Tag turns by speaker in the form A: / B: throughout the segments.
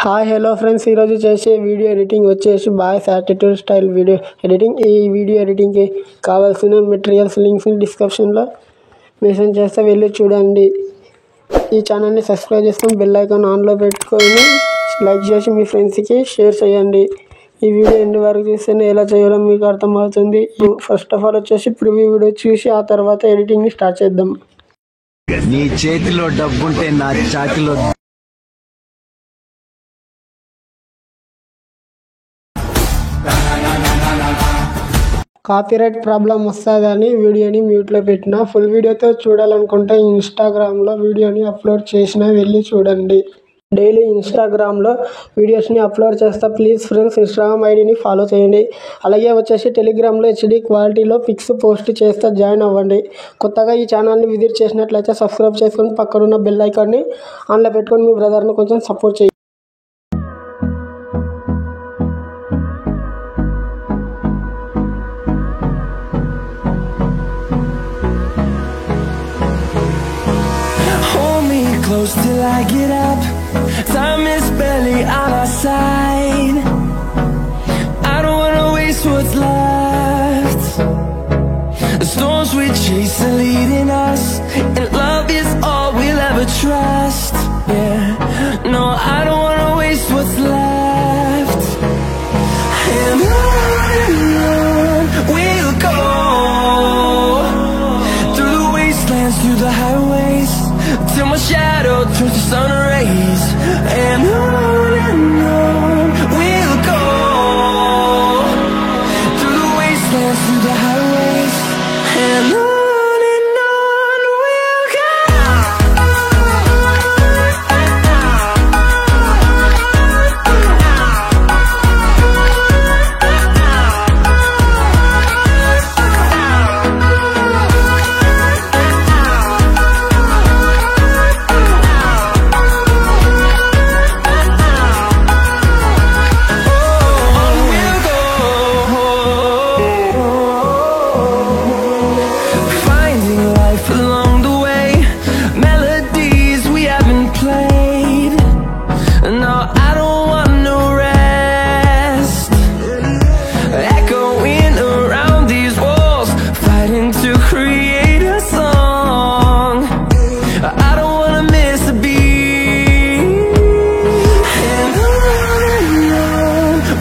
A: Hi hello friends, ఈరోజు చేసే video editing వచ్చేసి boys attitude style video editing. ఈ వీడియో ఎడిటింగ్కి కావాల్సిన మెటీరియల్స్ లింక్స్ని డిస్క్రిప్షన్లో మెన్షన్ చేస్తే వెళ్ళి చూడండి. ఈ ఛానల్ని సబ్స్క్రైబ్ చేసుకొని బెల్ ఐకాన్ ఆన్లో పెట్టుకొని లైక్ చేసి మీ ఫ్రెండ్స్కి షేర్ చేయండి. ఈ వీడియో ఎండ్ వరకు చూస్తేనే ఎలా చేయాలో మీకు అర్థమవుతుంది. ఫస్ట్ ఆఫ్ ఆల్ వచ్చేసి ప్రివ్యూ వీడియో చూసి ఆ తర్వాత ఎడిటింగ్ని స్టార్ట్ చేద్దాం.
B: నీ చేతిలో డబ్బుంటే నా చాటిలో
A: కాపీరైట్ ప్రాబ్లం వస్తుందని వీడియోని మ్యూట్లో పెట్టిన. ఫుల్ వీడియోతో చూడాలనుకుంటే ఇన్స్టాగ్రామ్లో వీడియోని అప్లోడ్ చేసిన వెళ్ళి చూడండి. డైలీ ఇన్స్టాగ్రామ్లో వీడియోస్ని అప్లోడ్ చేస్తా. ప్లీజ్ ఫ్రెండ్స్, ఇన్స్టాగ్రామ్ ఐడిని ఫాలో చేయండి. అలాగే వచ్చేసి టెలిగ్రామ్లో హెచ్డి క్వాలిటీలో పిక్స్ పోస్ట్ చేస్తే జాయిన్ అవ్వండి. కొత్తగా ఈ ఛానల్ని విజిట్ చేసినట్లయితే సబ్స్క్రైబ్ చేసుకొని పక్కనున్న బెల్ ఐకాన్ని ఆన్లో పెట్టుకొని మీ బ్రదర్ని కొంచెం సపోర్ట్ చేయండి.
C: Close till I get up. Time is barely on our side. I don't wanna waste what's left. The storms we chase are leading us, and love is all we'll ever trust. Yeah, no, I don't wanna waste what's left. And on we'll go, through the wastelands, through the highways, till my shadow turns to sun rays. And on we'll go, through the wastelands, through the highways. And on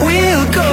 C: we'll go.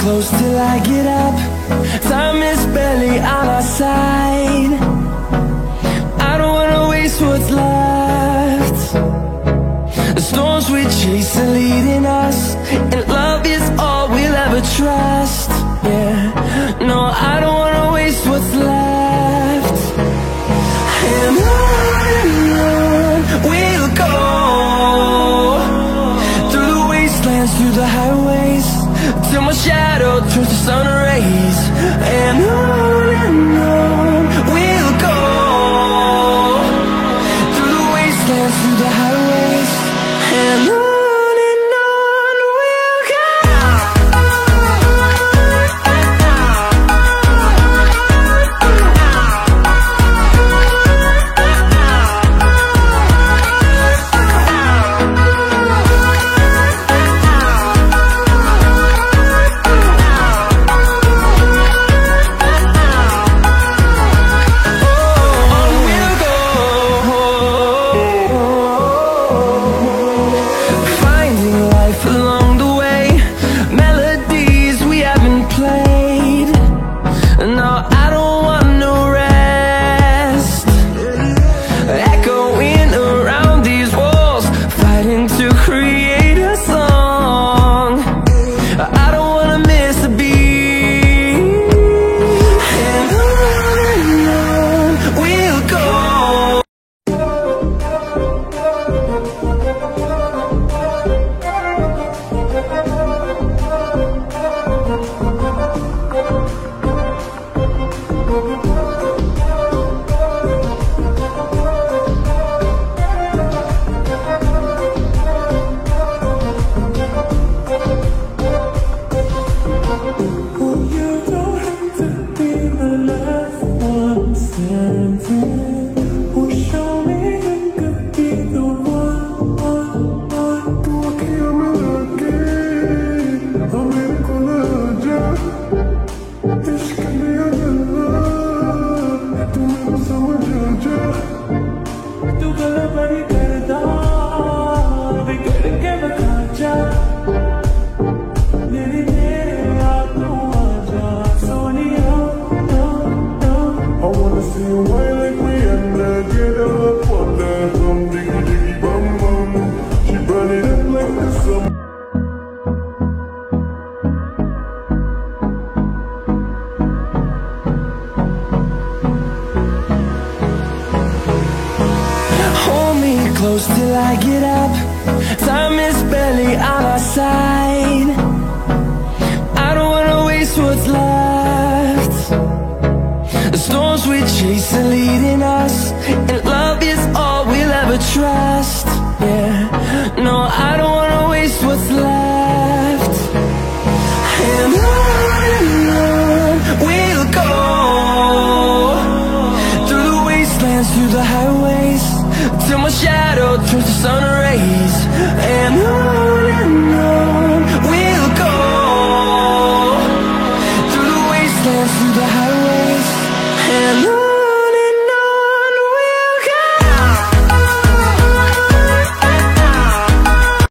C: Close till I get up. Time is barely on our side. I don't wanna waste what's left. The storms we chase are leading us, and love is all we'll ever trust. Yeah, no, I don't wanna waste what's left. And on we'll go, through the wastelands, through the highways, till my shadow turns to sun rays. And on we'll go, through the wastelands, through the highways. And on we'll go. गलबड़ी करदा बिगड़ के बखा जा मेरी मेरे आंखों आजा Sonia I wanna see you whine like Rihanna, get her up on that bum, diggy diggy bum bum. She burn it up like the summer. Hold me close till I get up. Time is barely on our side. I don't wanna waste what's left. The storms we chase are leading us, and love is all we'll ever trust. Yeah, no, I don't wanna waste what's left. And on we'll go, through the wastelands, through the highways, till my shadow